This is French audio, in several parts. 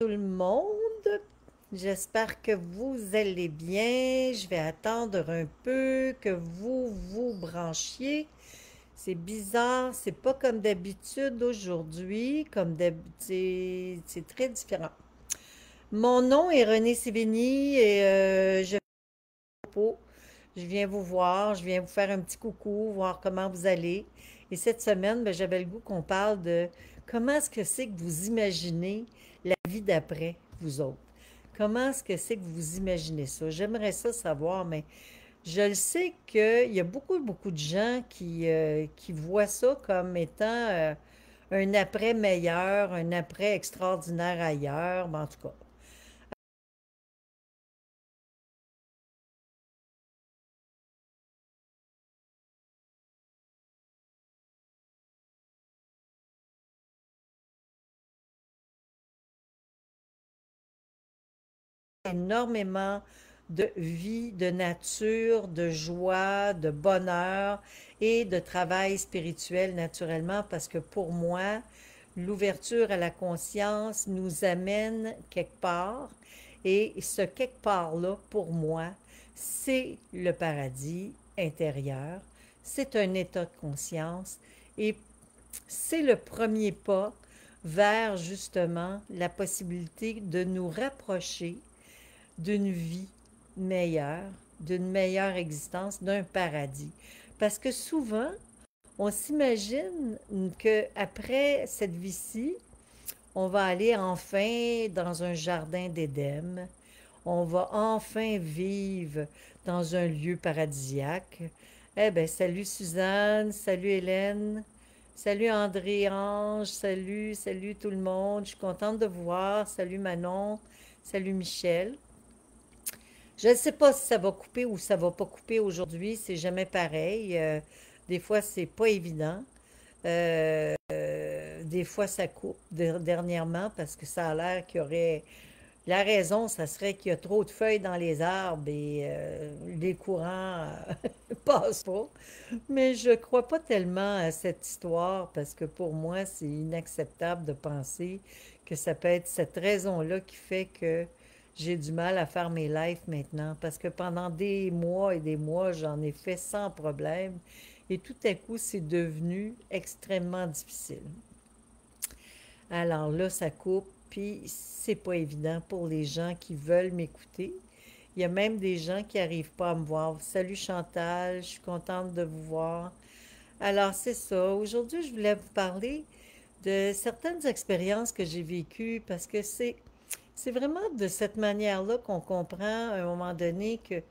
Tout le monde, j'espère que vous allez bien. Je vais attendre un peu que vous vous branchiez. C'est bizarre, c'est pas comme d'habitude aujourd'hui, c'est très différent. Mon nom est René Sévigny et je propos. Je viens vous voir, je viens vous faire un petit coucou, voir comment vous allez. Et cette semaine, ben, j'avais le goût qu'on parle de comment est-ce que c'est que vous imaginez la vie d'après, vous autres. Comment est-ce que c'est que vous imaginez ça? J'aimerais ça savoir, mais je le sais qu'il y a beaucoup, beaucoup de gens qui voient ça comme étant un après meilleur, un après extraordinaire ailleurs, mais en tout cas. Énormément de vie, de nature, de joie, de bonheur et de travail spirituel naturellement parce que pour moi, l'ouverture à la conscience nous amène quelque part et ce quelque part-là, pour moi, c'est le paradis intérieur, c'est un état de conscience et c'est le premier pas vers justement la possibilité de nous rapprocher d'une vie meilleure, d'une meilleure existence, d'un paradis. Parce que souvent, on s'imagine qu'après cette vie-ci, on va aller enfin dans un jardin d'Éden, on va enfin vivre dans un lieu paradisiaque. Eh bien, salut Suzanne, salut Hélène, salut André-Ange, salut tout le monde. Je suis contente de vous voir. Salut Manon, salut Michel. Je ne sais pas si ça va couper ou ça va pas couper aujourd'hui. C'est jamais pareil. Des fois, c'est pas évident. Des fois, ça coupe dernièrement parce que ça a l'air qu'il y aurait... La raison, ça serait qu'il y a trop de feuilles dans les arbres et les courants passent pas. Mais je crois pas tellement à cette histoire parce que pour moi, c'est inacceptable de penser que ça peut être cette raison-là qui fait que j'ai du mal à faire mes lives maintenant. Parce que pendant des mois et des mois, j'en ai fait sans problème. Et tout à coup, c'est devenu extrêmement difficile. Alors là, ça coupe, puis c'est pas évident pour les gens qui veulent m'écouter. Il y a même des gens qui n'arrivent pas à me voir. Salut Chantal, je suis contente de vous voir. Alors, c'est ça. Aujourd'hui, je voulais vous parler de certaines expériences que j'ai vécues parce que c'est vraiment de cette manière-là qu'on comprend à un moment donné que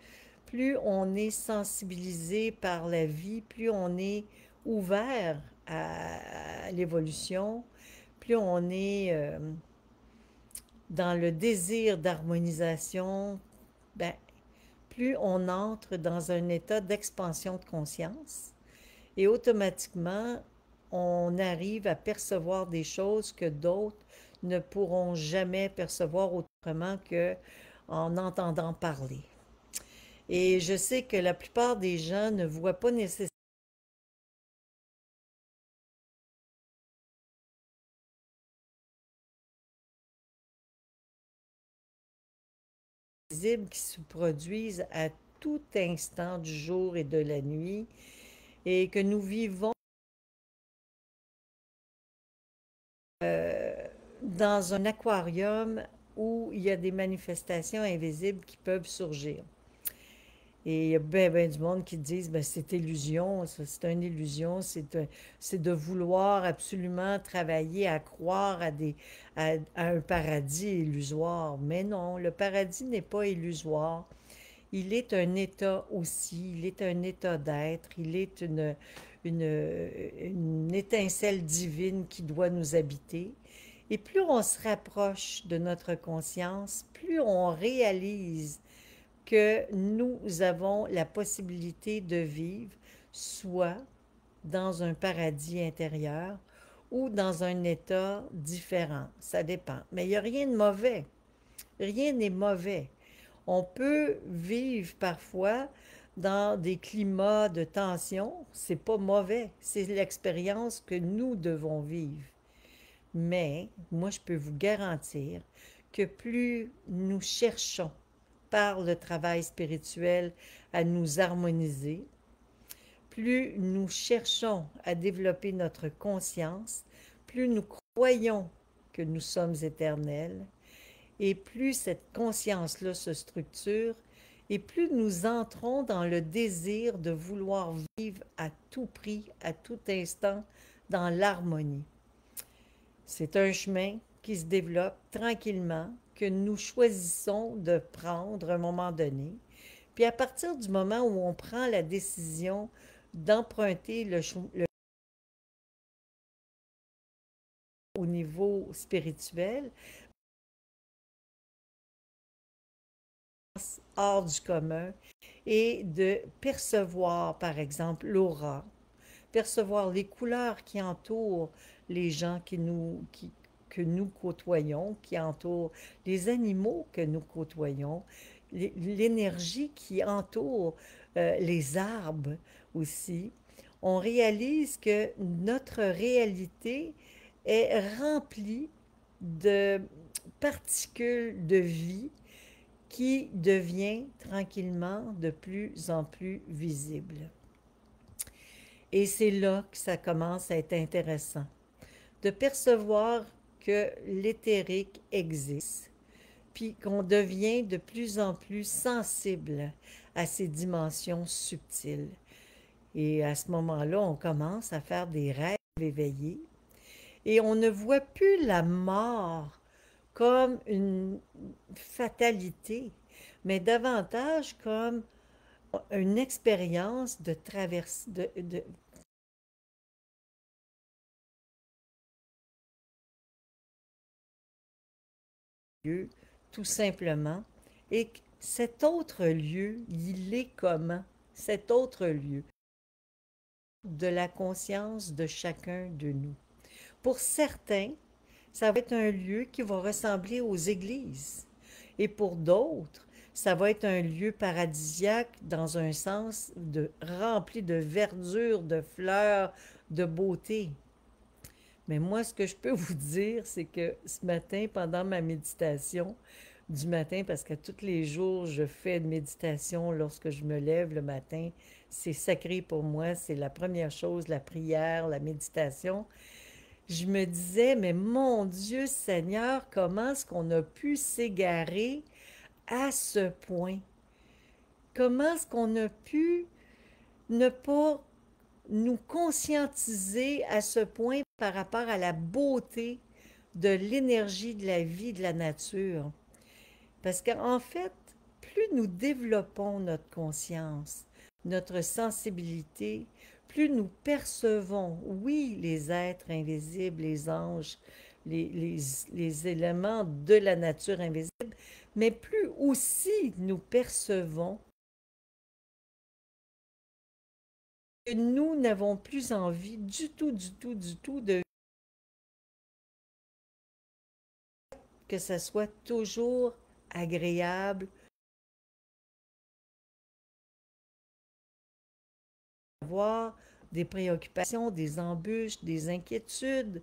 plus on est sensibilisé par la vie, plus on est ouvert à l'évolution, plus on est dans le désir d'harmonisation, ben, plus on entre dans un état d'expansion de conscience. Et automatiquement, on arrive à percevoir des choses que d'autres ne pourront jamais percevoir autrement que en entendant parler. Et je sais que la plupart des gens ne voient pas nécessairement visibles qui se produisent à tout instant du jour et de la nuit et que nous vivons dans un aquarium où il y a des manifestations invisibles qui peuvent surgir. Et il y a bien du monde qui disent, ben, c'est illusion, ça, c'est une illusion, c'est de vouloir absolument travailler à croire à un paradis illusoire. Mais non, le paradis n'est pas illusoire. Il est un état aussi, il est un état d'être, il est une, une étincelle divine qui doit nous habiter. Et plus on se rapproche de notre conscience, plus on réalise que nous avons la possibilité de vivre soit dans un paradis intérieur ou dans un état différent. Ça dépend. Mais il n'y a rien de mauvais. Rien n'est mauvais. On peut vivre parfois dans des climats de tension. C'est pas mauvais. C'est l'expérience que nous devons vivre. Mais moi, je peux vous garantir que plus nous cherchons par le travail spirituel à nous harmoniser, plus nous cherchons à développer notre conscience, plus nous croyons que nous sommes éternels, et plus cette conscience-là se structure, et plus nous entrons dans le désir de vouloir vivre à tout prix, à tout instant, dans l'harmonie. C'est un chemin qui se développe tranquillement, que nous choisissons de prendre à un moment donné. Puis à partir du moment où on prend la décision d'emprunter au niveau spirituel, hors du commun, et de percevoir, par exemple, l'aura, percevoir les couleurs qui entourent les gens que nous côtoyons, qui entourent les animaux que nous côtoyons, l'énergie qui entoure les arbres aussi. On réalise que notre réalité est remplie de particules de vie qui devient tranquillement de plus en plus visible. Et c'est là que ça commence à être intéressant, de percevoir que l'éthérique existe, puis qu'on devient de plus en plus sensible à ces dimensions subtiles. Et à ce moment-là, on commence à faire des rêves éveillés et on ne voit plus la mort comme une fatalité, mais davantage comme une expérience de traverse, lieu, tout simplement. Et cet autre lieu, il est comment? Cet autre lieu de la conscience de chacun de nous. Pour certains, ça va être un lieu qui va ressembler aux églises. Et pour d'autres, ça va être un lieu paradisiaque dans un sens rempli de verdure, de fleurs, de beauté. Mais moi, ce que je peux vous dire, c'est que ce matin, pendant ma méditation du matin, parce que tous les jours, je fais une méditation lorsque je me lève le matin, c'est sacré pour moi, c'est la première chose, la prière, la méditation. Je me disais, mais mon Dieu Seigneur, comment est-ce qu'on a pu s'égarer à ce point? Comment est-ce qu'on a pu ne pas nous conscientiser à ce point par rapport à la beauté de l'énergie de la vie, de la nature? Parce qu'en fait, plus nous développons notre conscience, notre sensibilité, plus nous percevons, oui, les êtres invisibles, les anges, les éléments de la nature invisible, mais plus aussi nous percevons que nous n'avons plus envie du tout, du tout, du tout de que ça soit toujours agréable, avoir des préoccupations, des embûches, des inquiétudes,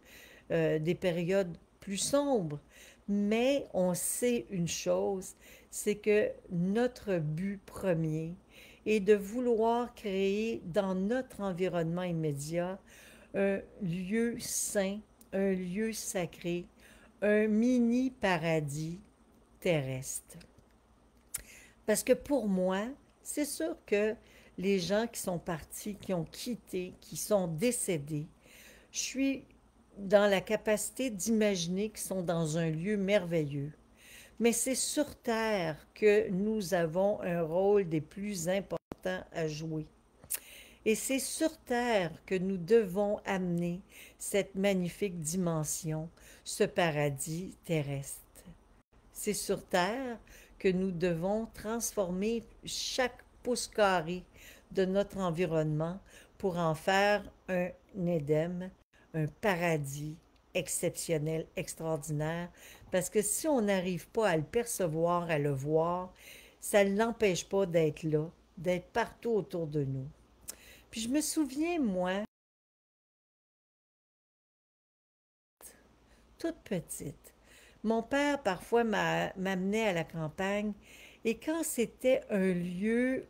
des périodes plus sombres. Mais on sait une chose, c'est que notre but premier est de vouloir créer dans notre environnement immédiat un lieu saint, un lieu sacré, un mini paradis terrestre. Parce que pour moi, c'est sûr que les gens qui sont partis, qui ont quitté, qui sont décédés, je suis dans la capacité d'imaginer qu'ils sont dans un lieu merveilleux. Mais c'est sur Terre que nous avons un rôle des plus importants à jouer. Et c'est sur Terre que nous devons amener cette magnifique dimension, ce paradis terrestre. C'est sur Terre que nous devons transformer chaque pouce carré de notre environnement pour en faire un Éden, un paradis exceptionnel, extraordinaire. Parce que si on n'arrive pas à le percevoir, à le voir, ça ne l'empêche pas d'être là, d'être partout autour de nous. Puis je me souviens, moi, toute petite, Mon père, parfois, m'amenait à la campagne, et quand c'était un lieu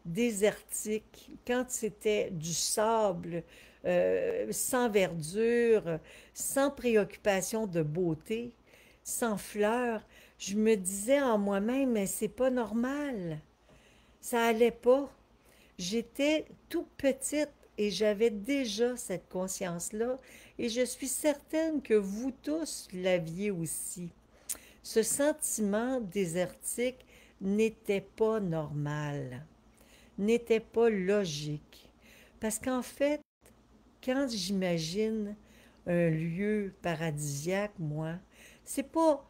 désertique, quand c'était du sable, sans verdure, sans préoccupation de beauté, sans fleurs, je me disais en moi-même, mais c'est pas normal. Ça allait pas. J'étais toute petite et j'avais déjà cette conscience-là, et je suis certaine que vous tous l'aviez aussi. Ce sentiment désertique n'était pas normal, n'était pas logique. Parce qu'en fait, quand j'imagine un lieu paradisiaque, moi, c'est pas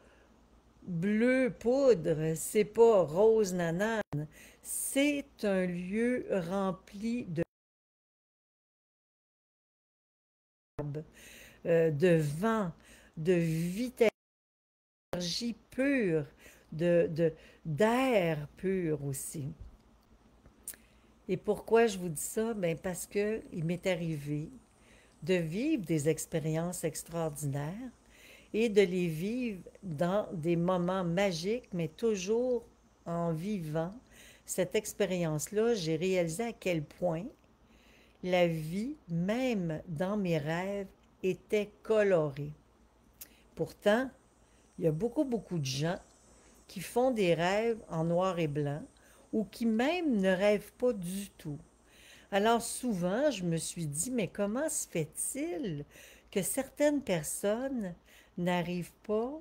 bleu poudre, c'est pas rose nanane, c'est un lieu rempli de vent, de vitalité pure, d'air pur aussi. Et pourquoi je vous dis ça? Ben parce que il m'est arrivé de vivre des expériences extraordinaires et de les vivre dans des moments magiques, mais toujours en vivant cette expérience-là, j'ai réalisé à quel point la vie, même dans mes rêves, était colorée. Pourtant, il y a beaucoup de gens qui font des rêves en noir et blanc ou qui même ne rêvent pas du tout. Alors souvent, je me suis dit, mais comment se fait-il que certaines personnes n'arrivent pas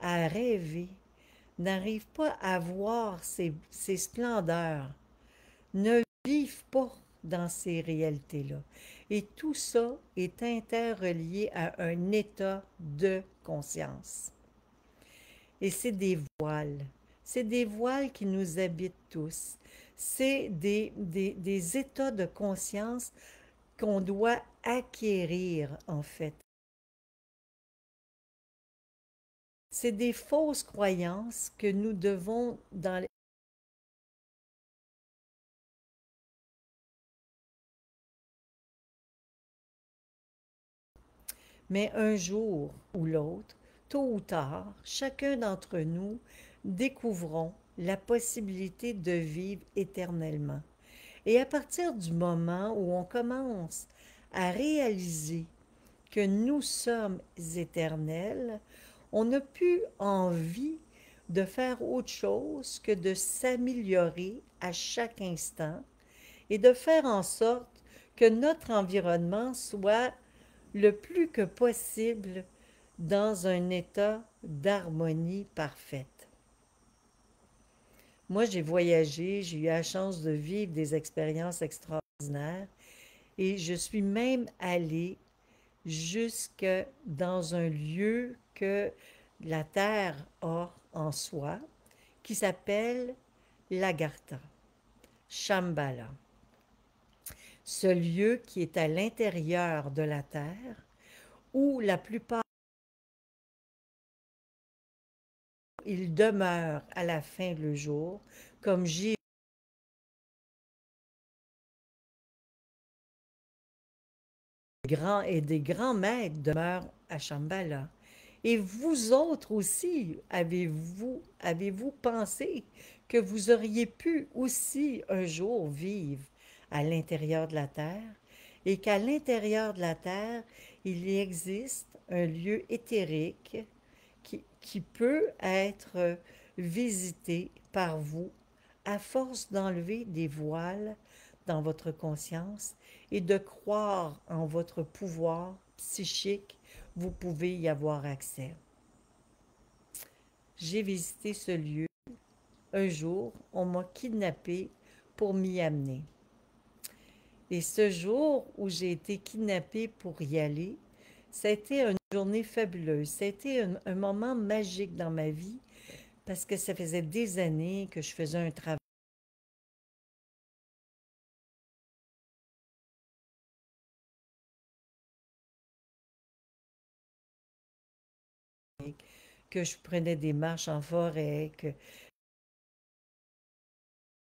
à rêver, n'arrivent pas à voir ces splendeurs, ne vivent pas dans ces réalités-là. Et tout ça est interrelié à un état de conscience. Et c'est des voiles. C'est des voiles qui nous habitent tous. C'est des états de conscience qu'on doit acquérir, en fait. C'est des fausses croyances que nous devons, mais un jour ou l'autre, tôt ou tard, chacun d'entre nous découvrons la possibilité de vivre éternellement. Et à partir du moment où on commence à réaliser que nous sommes éternels, on n'a plus envie de faire autre chose que de s'améliorer à chaque instant et de faire en sorte que notre environnement soit le plus que possible dans un état d'harmonie parfaite. Moi, j'ai voyagé, j'ai eu la chance de vivre des expériences extraordinaires, et je suis même allée jusque dans un lieu que la Terre a en soi, qui s'appelle l'Agartha, Shambhala. Ce lieu qui est à l'intérieur de la Terre, où la plupart, il demeure à la fin du jour, comme j'ai grand et des grands maîtres demeurent à Shambhala. Et vous autres aussi, avez-vous pensé que vous auriez pu aussi un jour vivre à l'intérieur de la Terre, et qu'à l'intérieur de la Terre, il existe un lieu éthérique qui peut être visité par vous à force d'enlever des voiles dans votre conscience et de croire en votre pouvoir psychique, vous pouvez y avoir accès. J'ai visité ce lieu. Un jour, on m'a kidnappé pour m'y amener. Et ce jour où j'ai été kidnappée pour y aller, ça a été une journée fabuleuse. Ça a été un moment magique dans ma vie parce que ça faisait des années que je faisais un travail, que je prenais des marches en forêt, que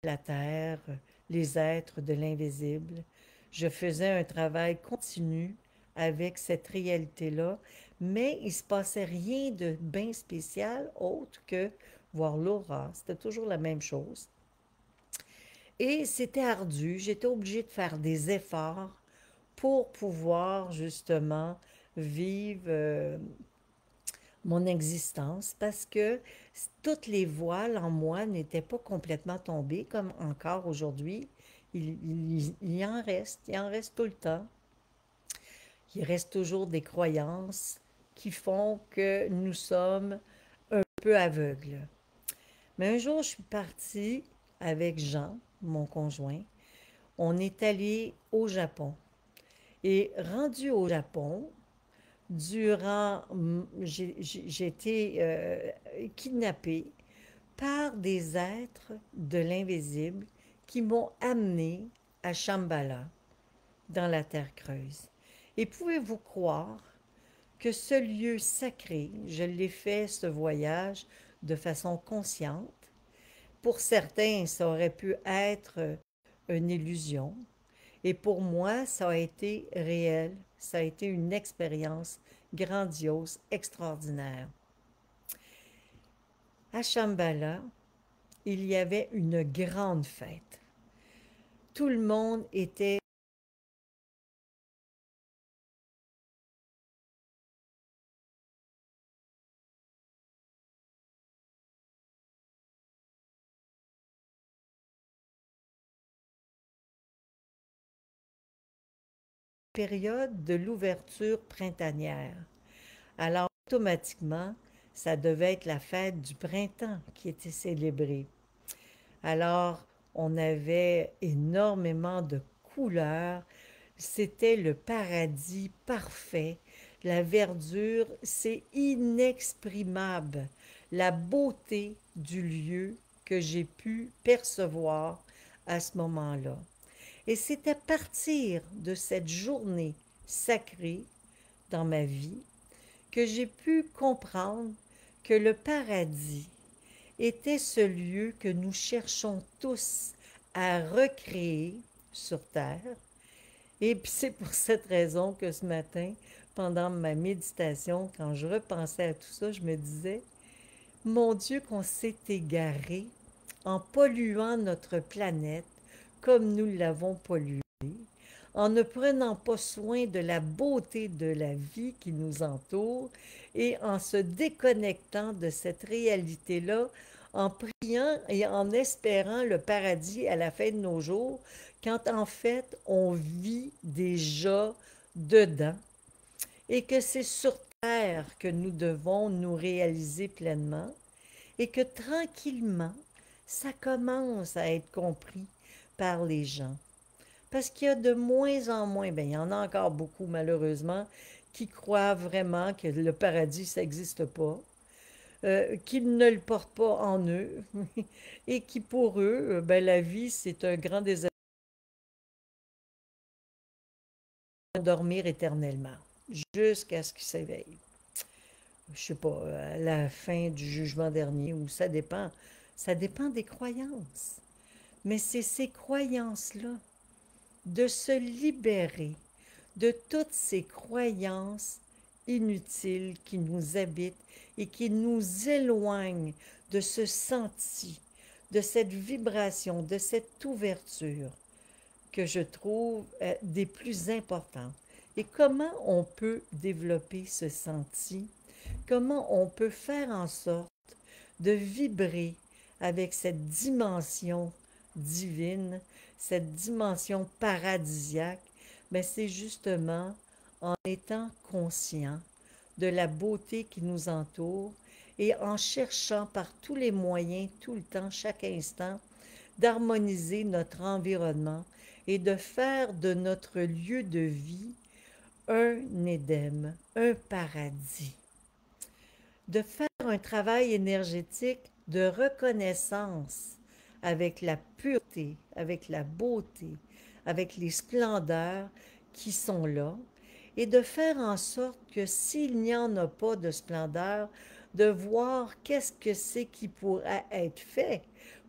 la terre, les êtres de l'invisible. Je faisais un travail continu avec cette réalité-là, mais il se passait rien de bien spécial autre que voir l'aurore. C'était toujours la même chose. Et c'était ardu. J'étais obligée de faire des efforts pour pouvoir justement vivre mon existence parce que toutes les voiles en moi n'étaient pas complètement tombées comme encore aujourd'hui. Il en reste tout le temps. Il reste toujours des croyances qui font que nous sommes un peu aveugles. Mais un jour, je suis partie avec Jean, mon conjoint. On est allé au Japon. Et rendu au Japon, j'ai été kidnappée par des êtres de l'invisible qui m'ont amenée à Shambhala, dans la terre creuse. Et pouvez-vous croire que ce lieu sacré, je l'ai fait ce voyage de façon consciente. Pour certains, ça aurait pu être une illusion. Et pour moi, ça a été réel. Ça a été une expérience grandiose, extraordinaire. À Shambhala, il y avait une grande fête. Tout le monde était période de l'ouverture printanière. Alors, automatiquement, ça devait être la fête du printemps qui était célébrée. Alors, on avait énormément de couleurs. C'était le paradis parfait. La verdure, c'est inexprimable. La beauté du lieu que j'ai pu percevoir à ce moment-là. Et c'est à partir de cette journée sacrée dans ma vie que j'ai pu comprendre que le paradis était ce lieu que nous cherchons tous à recréer sur Terre. Et puis c'est pour cette raison que ce matin, pendant ma méditation, quand je repensais à tout ça, je me disais, mon Dieu, qu'on s'est égaré en polluant notre planète comme nous l'avons polluée, en ne prenant pas soin de la beauté de la vie qui nous entoure et en se déconnectant de cette réalité-là, en priant et en espérant le paradis à la fin de nos jours, quand en fait on vit déjà dedans et que c'est sur Terre que nous devons nous réaliser pleinement et que tranquillement, ça commence à être compris par les gens. Parce qu'il y a de moins en moins, bien, il y en a encore beaucoup malheureusement, qui croient vraiment que le paradis, ça n'existe pas, qu'ils ne le portent pas en eux, et qui pour eux, ben, la vie, c'est un grand désert de dormir éternellement, jusqu'à ce qu'ils s'éveillent. Je sais pas, à la fin du jugement dernier, ou ça dépend des croyances. Mais c'est ces croyances-là, de se libérer de toutes ces croyances inutiles qui nous habitent et qui nous éloignent de ce senti, de cette vibration, de cette ouverture que je trouve des plus importantes. Et comment on peut développer ce senti? Comment on peut faire en sorte de vibrer avec cette dimension divine, cette dimension paradisiaque? Mais c'est justement en étant conscient de la beauté qui nous entoure et en cherchant par tous les moyens, tout le temps, chaque instant, d'harmoniser notre environnement et de faire de notre lieu de vie un Éden, un paradis. De faire un travail énergétique de reconnaissance avec la pureté, avec la beauté, avec les splendeurs qui sont là, et de faire en sorte que s'il n'y en a pas de splendeur, de voir qu'est-ce que c'est qui pourrait être fait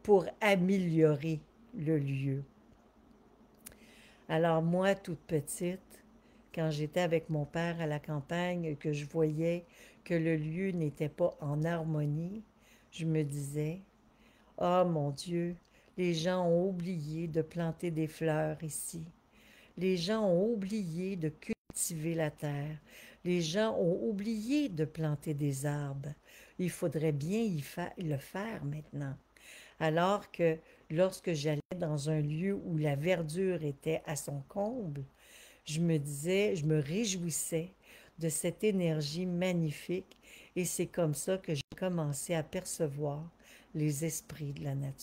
pour améliorer le lieu. Alors moi, toute petite, quand j'étais avec mon père à la campagne, que je voyais que le lieu n'était pas en harmonie, je me disais, ah mon Dieu, les gens ont oublié de planter des fleurs ici. Les gens ont oublié de cultiver la terre. Les gens ont oublié de planter des arbres. Il faudrait bien le faire maintenant. Alors que lorsque j'allais dans un lieu où la verdure était à son comble, je me disais, je me réjouissais de cette énergie magnifique et c'est comme ça que j'ai commencé à percevoir les esprits de la nature.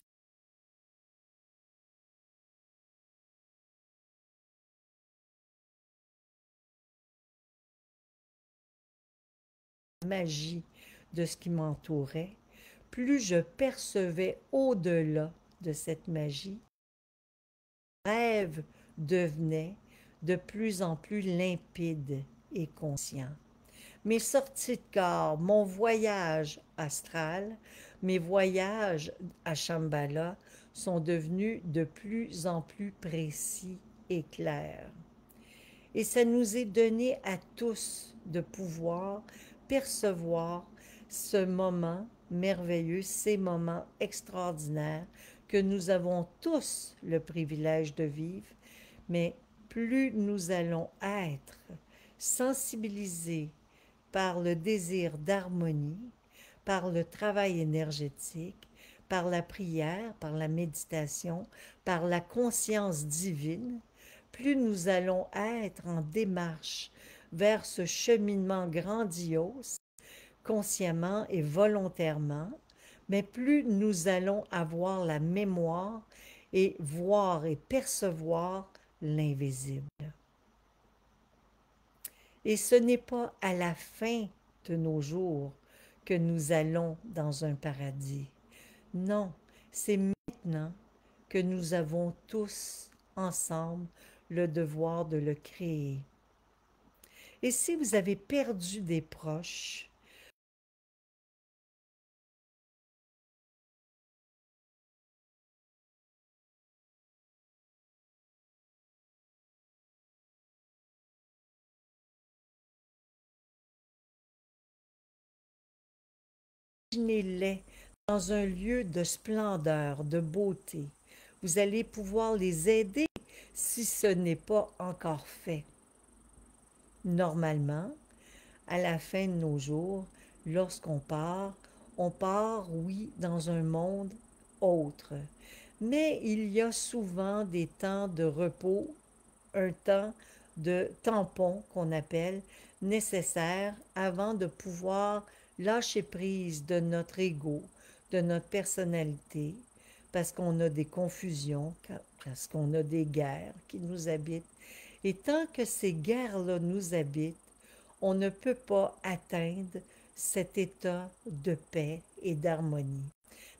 La magie de ce qui m'entourait, plus je percevais au-delà de cette magie, mon rêve devenait de plus en plus limpide et conscient. Mes sorties de corps, mon voyage astral, mes voyages à Shambhala sont devenus de plus en plus précis et clairs. Et ça nous est donné à tous de pouvoir percevoir ce moment merveilleux, ces moments extraordinaires que nous avons tous le privilège de vivre, mais plus nous allons être sensibilisés par le désir d'harmonie, par le travail énergétique, par la prière, par la méditation, par la conscience divine, plus nous allons être en démarche vers ce cheminement grandiose, consciemment et volontairement, mais plus nous allons avoir la mémoire et voir et percevoir l'invisible. Et ce n'est pas à la fin de nos jours que nous allons dans un paradis. Non, c'est maintenant que nous avons tous ensemble le devoir de le créer. Et si vous avez perdu des proches, imaginez-les dans un lieu de splendeur, de beauté. Vous allez pouvoir les aider si ce n'est pas encore fait. Normalement, à la fin de nos jours, lorsqu'on on part, oui, dans un monde autre. Mais il y a souvent des temps de repos, un temps de tampon qu'on appelle nécessaire avant de pouvoir lâcher prise de notre ego, de notre personnalité, parce qu'on a des confusions, parce qu'on a des guerres qui nous habitent. Et tant que ces guerres-là nous habitent, on ne peut pas atteindre cet état de paix et d'harmonie.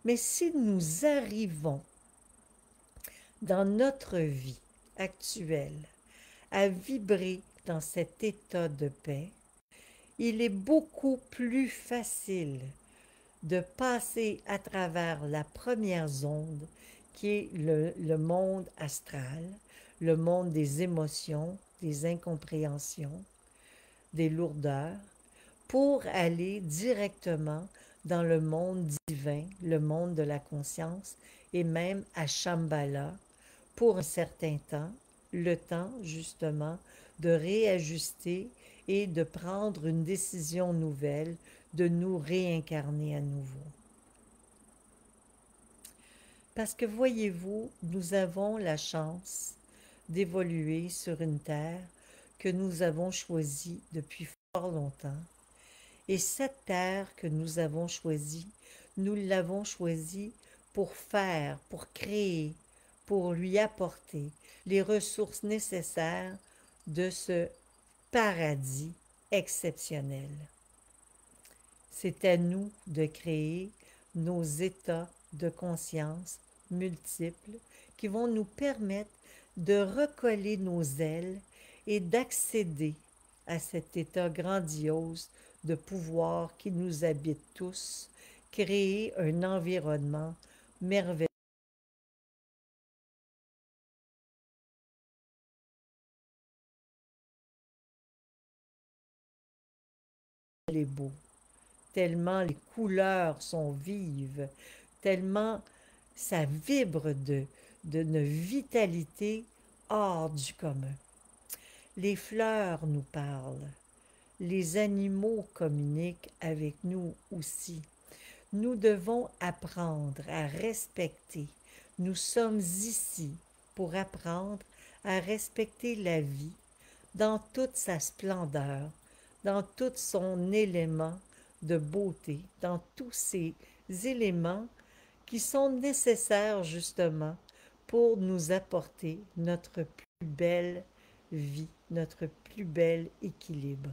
Mais si nous arrivons dans notre vie actuelle à vibrer dans cet état de paix, il est beaucoup plus facile de passer à travers la première zone qui est le monde astral, le monde des émotions, des incompréhensions, des lourdeurs, pour aller directement dans le monde divin, le monde de la conscience, et même à Shambhala, pour un certain temps, le temps justement de réajuster et de prendre une décision nouvelle, de nous réincarner à nouveau. Parce que voyez-vous, nous avons la chance d'évoluer sur une terre que nous avons choisie depuis fort longtemps. Et cette terre que nous avons choisie, nous l'avons choisie pour faire, pour créer, pour lui apporter les ressources nécessaires de ce paradis exceptionnel. C'est à nous de créer nos états de conscience multiples qui vont nous permettre de recoller nos ailes et d'accéder à cet état grandiose de pouvoir qui nous habite tous, créer un environnement merveilleux. c'est beau, tellement les couleurs sont vives, tellement ça vibre d'une vitalité hors du commun. Les fleurs nous parlent, les animaux communiquent avec nous aussi. Nous devons apprendre à respecter. Nous sommes ici pour apprendre à respecter la vie dans toute sa splendeur, dans tout son élément de beauté, dans tous ces éléments qui sont nécessaires justement pour nous apporter notre plus belle vie, notre plus bel équilibre.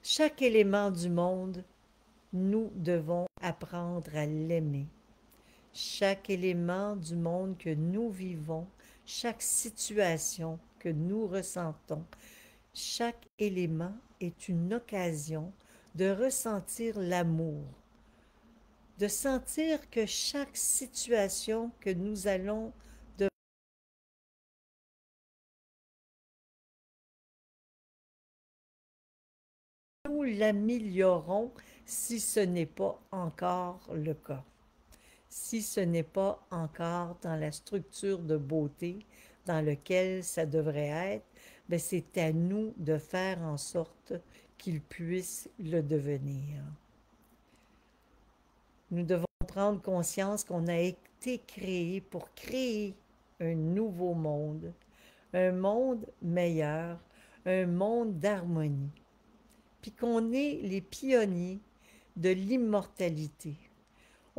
Chaque élément du monde, nous devons apprendre à l'aimer. Chaque élément du monde que nous vivons, chaque situation que nous ressentons, chaque élément est une occasion de ressentir l'amour, de sentir que chaque situation que nous allons de nous l'améliorons si ce n'est pas encore le cas. Si ce n'est pas encore dans la structure de beauté dans laquelle ça devrait être, ben c'est à nous de faire en sorte qu'il puisse le devenir. Nous devons prendre conscience qu'on a été créé pour créer un nouveau monde, un monde meilleur, un monde d'harmonie, puis qu'on est les pionniers de l'immortalité.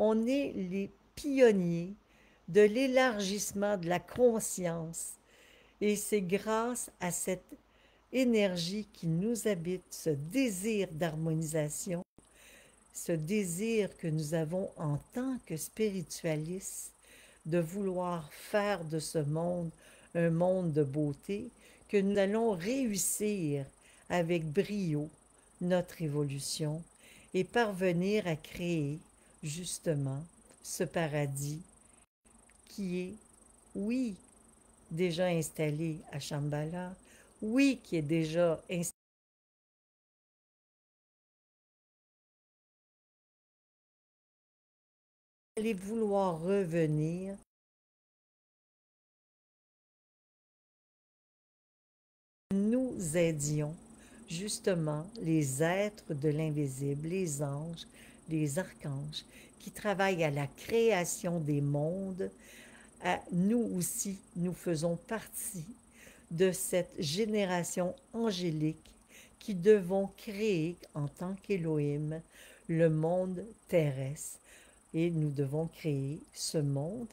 On est les pionniers de l'élargissement de la conscience. Et c'est grâce à cette énergie qui nous habite, ce désir d'harmonisation, ce désir que nous avons en tant que spiritualistes de vouloir faire de ce monde un monde de beauté, que nous allons réussir avec brio notre évolution et parvenir à créer justement ce paradis qui est, oui, déjà installé à Shambhala, oui, qui est déjà installé. Allez vouloir revenir, nous aidions justement les êtres de l'invisible, les anges, les archanges, qui travaillent à la création des mondes. Nous aussi, nous faisons partie de cette génération angélique qui devons créer en tant qu'Élohim le monde terrestre. Et nous devons créer ce monde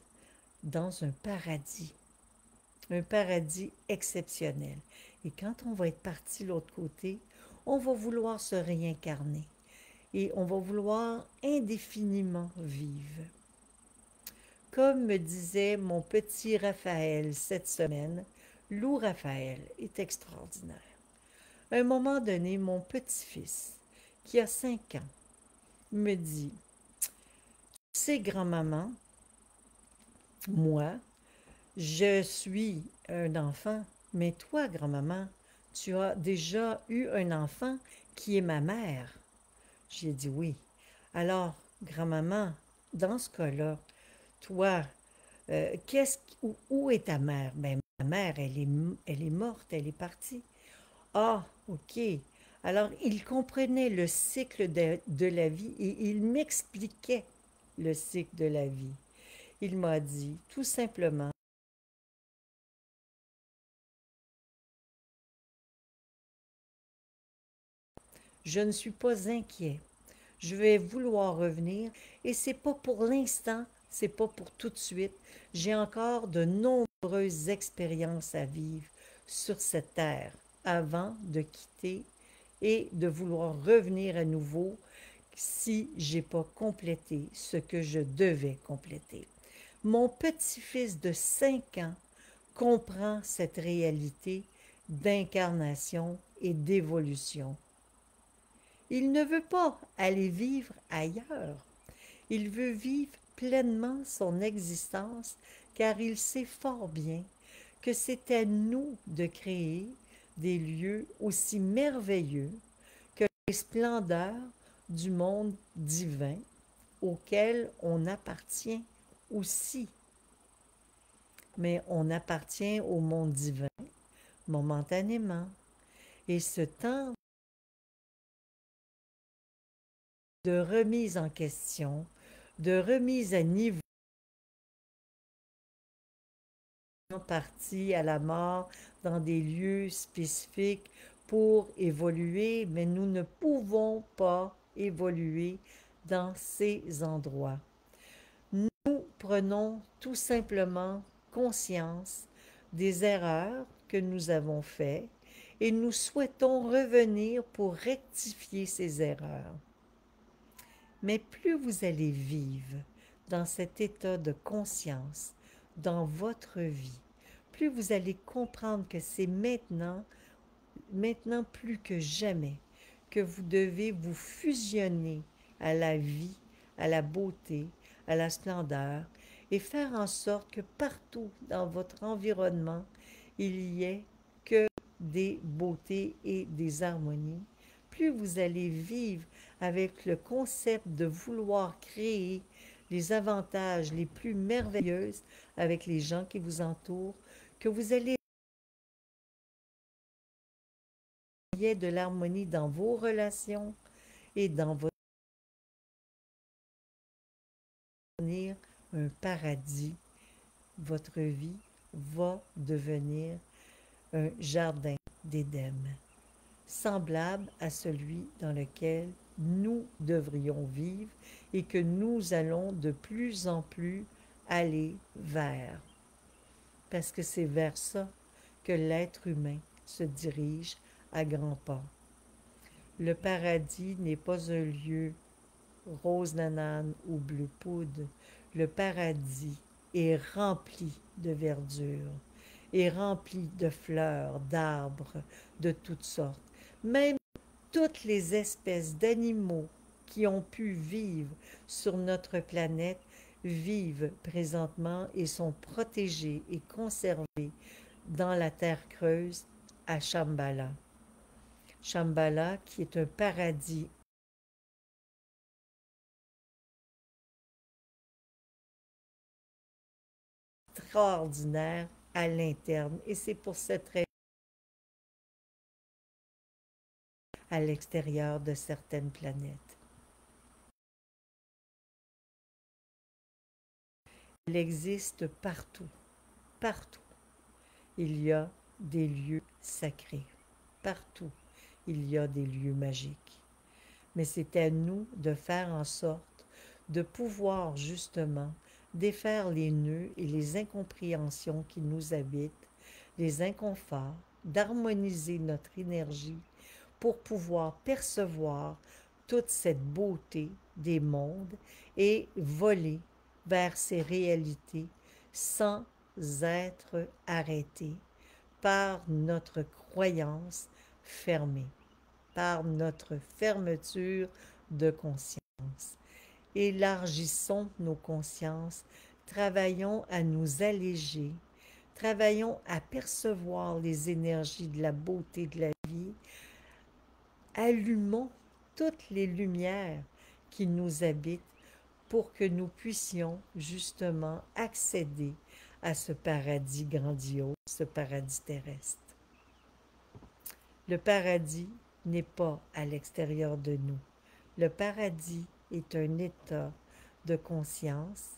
dans un paradis exceptionnel. Et quand on va être parti de l'autre côté, on va vouloir se réincarner et on va vouloir indéfiniment vivre. Comme me disait mon petit Raphaël cette semaine, Lou Raphaël est extraordinaire. À un moment donné, mon petit-fils, qui a 5 ans, me dit, tu sais, grand-maman, moi, je suis un enfant, mais toi, grand-maman, tu as déjà eu un enfant qui est ma mère. J'ai dit oui. Alors, grand-maman, dans ce cas-là, toi, où est ta mère? Ben, ma mère, elle est morte, elle est partie. Ah, ok. Alors, il comprenait le cycle de la vie et il m'expliquait le cycle de la vie. Il m'a dit, tout simplement, je ne suis pas inquiet. Je vais vouloir revenir et c'est pas pour l'instant, c'est pas pour tout de suite. J'ai encore de nombreuses expériences à vivre sur cette terre avant de quitter et de vouloir revenir à nouveau si j'ai pas complété ce que je devais compléter. Mon petit-fils de 5 ans comprend cette réalité d'incarnation et d'évolution. Il ne veut pas aller vivre ailleurs. Il veut vivre pleinement son existence car il sait fort bien que c'est à nous de créer des lieux aussi merveilleux que les splendeurs du monde divin auquel on appartient aussi. Mais on appartient au monde divin momentanément. Et ce temps de remise en question, de remise à niveau, partie à la mort dans des lieux spécifiques pour évoluer, mais nous ne pouvons pas évoluer dans ces endroits. Nous prenons tout simplement conscience des erreurs que nous avons faites et nous souhaitons revenir pour rectifier ces erreurs. Mais plus vous allez vivre dans cet état de conscience dans votre vie, plus vous allez comprendre que c'est maintenant plus que jamais, que vous devez vous fusionner à la vie, à la beauté, à la splendeur, et faire en sorte que partout dans votre environnement, il y ait que des beautés et des harmonies. Plus vous allez vivre avec le concept de vouloir créer les avantages les plus merveilleux avec les gens qui vous entourent, que vous allez de l'harmonie dans vos relations et dans votre devenir un paradis. Votre vie va devenir un jardin d'Éden, semblable à celui dans lequel nous devrions vivre et que nous allons de plus en plus aller vers. Parce que c'est vers ça que l'être humain se dirige à grands pas. Le paradis n'est pas un lieu rose nanane ou bleu poudre. Le paradis est rempli de verdure, est rempli de fleurs, d'arbres de toutes sortes. Même toutes les espèces d'animaux qui ont pu vivre sur notre planète vivent présentement et sont protégés et conservés dans la terre creuse à Shambhala. Shambhala qui est un paradis extraordinaire à l'interne. Et c'est pour cette raison à l'extérieur de certaines planètes. Elle existe partout, partout. Il y a des lieux sacrés, partout. Il y a des lieux magiques. Mais c'est à nous de faire en sorte de pouvoir justement défaire les nœuds et les incompréhensions qui nous habitent, les inconforts, d'harmoniser notre énergie pour pouvoir percevoir toute cette beauté des mondes et voler vers ces réalités sans être arrêté par notre croyance fermée, par notre fermeture de conscience. Élargissons nos consciences, travaillons à nous alléger, travaillons à percevoir les énergies de la beauté de la vie, allumons toutes les lumières qui nous habitent pour que nous puissions justement accéder à ce paradis grandiose, ce paradis terrestre. Le paradis n'est pas à l'extérieur de nous. Le paradis est un état de conscience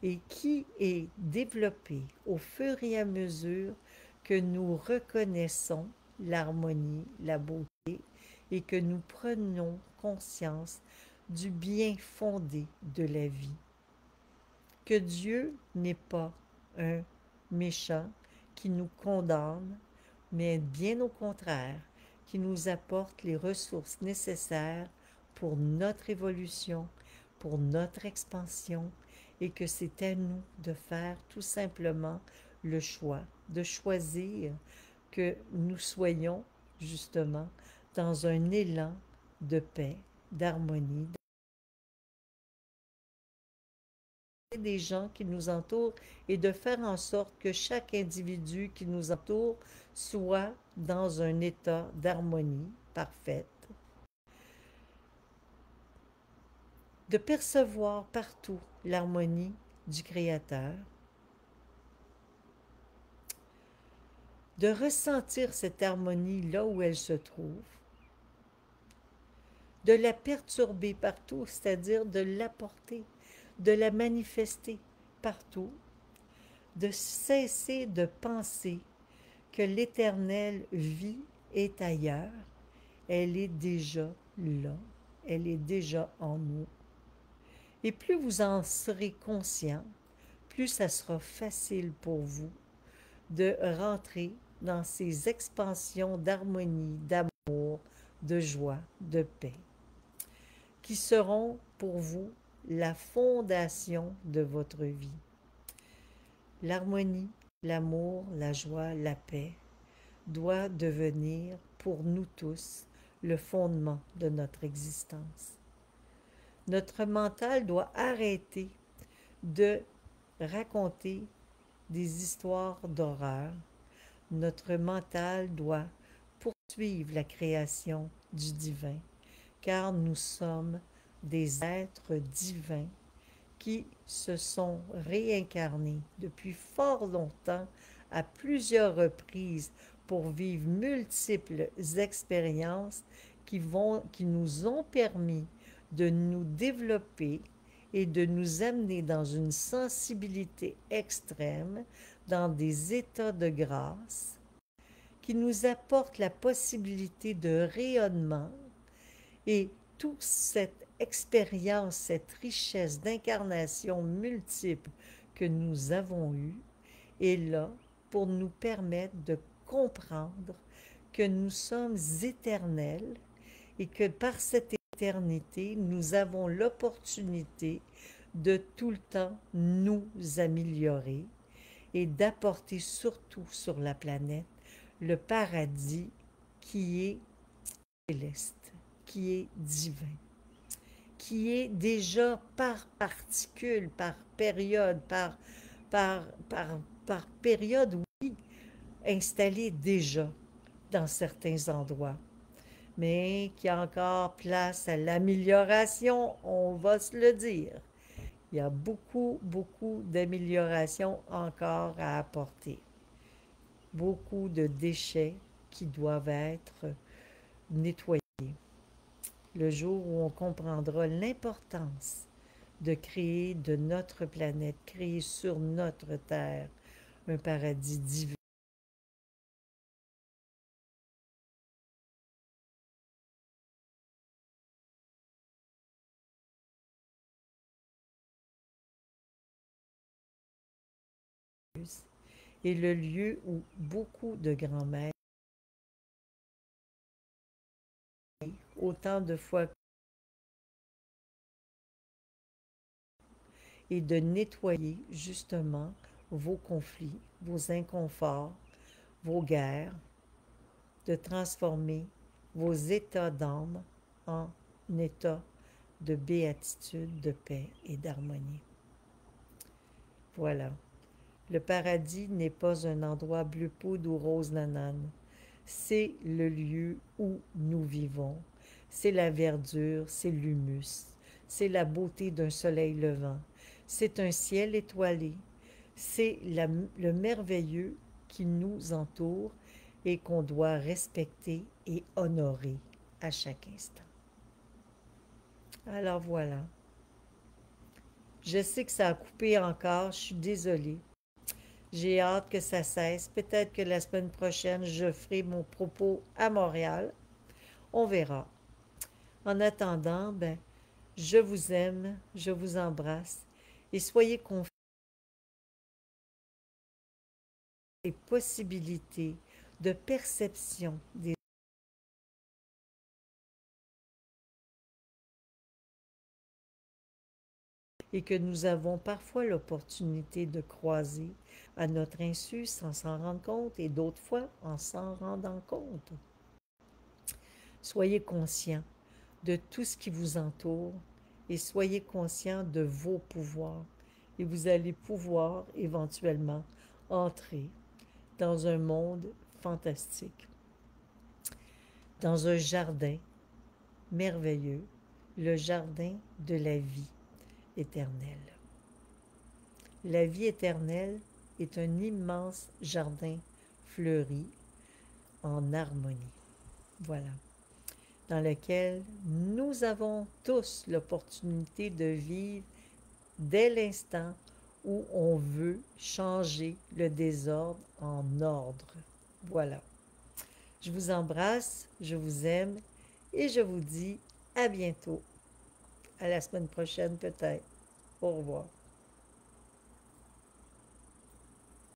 et qui est développé au fur et à mesure que nous reconnaissons l'harmonie, la beauté et que nous prenons conscience du bien fondé de la vie. Que Dieu n'est pas un méchant qui nous condamne, mais bien au contraire, qui nous apporte les ressources nécessaires pour notre évolution, pour notre expansion, et que c'est à nous de faire tout simplement le choix, de choisir que nous soyons justement dans un élan de paix, d'harmonie, des gens qui nous entourent et de faire en sorte que chaque individu qui nous entoure soit dans un état d'harmonie parfaite, de percevoir partout l'harmonie du Créateur, de ressentir cette harmonie là où elle se trouve, de la perturber partout, c'est-à-dire de l'apporter, de la manifester partout, de cesser de penser que l'Éternel vit est ailleurs, elle est déjà là, elle est déjà en nous. Et plus vous en serez conscient, plus ça sera facile pour vous de rentrer dans ces expansions d'harmonie, d'amour, de joie, de paix, qui seront pour vous la fondation de votre vie. L'harmonie, l'amour, la joie, la paix doit devenir pour nous tous le fondement de notre existence. Notre mental doit arrêter de raconter des histoires d'horreur. Notre mental doit poursuivre la création du divin, car nous sommes des êtres divins qui se sont réincarnés depuis fort longtemps à plusieurs reprises pour vivre multiples expériences qui nous ont permis de nous développer et de nous amener dans une sensibilité extrême, dans des états de grâce, qui nous apportent la possibilité de rayonnement et toute cette expérience, cette richesse d'incarnation multiple que nous avons eue est là pour nous permettre de comprendre que nous sommes éternels et que par cette éternité, nous avons l'opportunité de tout le temps nous améliorer et d'apporter surtout sur la planète le paradis qui est céleste, qui est divin, qui est déjà par particule, par période, par, par période, oui, installé déjà dans certains endroits, mais qui a encore place à l'amélioration, on va se le dire. Il y a beaucoup, beaucoup d'améliorations encore à apporter. Beaucoup de déchets qui doivent être nettoyés. Le jour où on comprendra l'importance de créer de notre planète, créer sur notre Terre un paradis divin. Et le lieu où beaucoup de grands maîtres, autant de fois, et de nettoyer justement vos conflits, vos inconforts, vos guerres, de transformer vos états d'âme en états de béatitude, de paix et d'harmonie. Voilà. Le paradis n'est pas un endroit bleu poudre ou rose nanane. C'est le lieu où nous vivons. C'est la verdure, c'est l'humus, c'est la beauté d'un soleil levant. C'est un ciel étoilé. C'est le merveilleux qui nous entoure et qu'on doit respecter et honorer à chaque instant. Alors voilà. Je sais que ça a coupé encore, je suis désolée. J'ai hâte que ça cesse. Peut-être que la semaine prochaine, je ferai mon propos à Montréal. On verra. En attendant, ben, je vous aime, je vous embrasse et soyez confiants des possibilités de perception des et que nous avons parfois l'opportunité de croiser à notre insu sans s'en rendre compte et d'autres fois en s'en rendant compte. Soyez conscients de tout ce qui vous entoure et soyez conscients de vos pouvoirs. Et vous allez pouvoir éventuellement entrer dans un monde fantastique. dans un jardin merveilleux, le jardin de la vie éternelle. La vie éternelle est un immense jardin fleuri en harmonie. Voilà. Dans lequel nous avons tous l'opportunité de vivre dès l'instant où on veut changer le désordre en ordre. Voilà. Je vous embrasse, je vous aime et je vous dis à bientôt. À la semaine prochaine peut-être. Au revoir.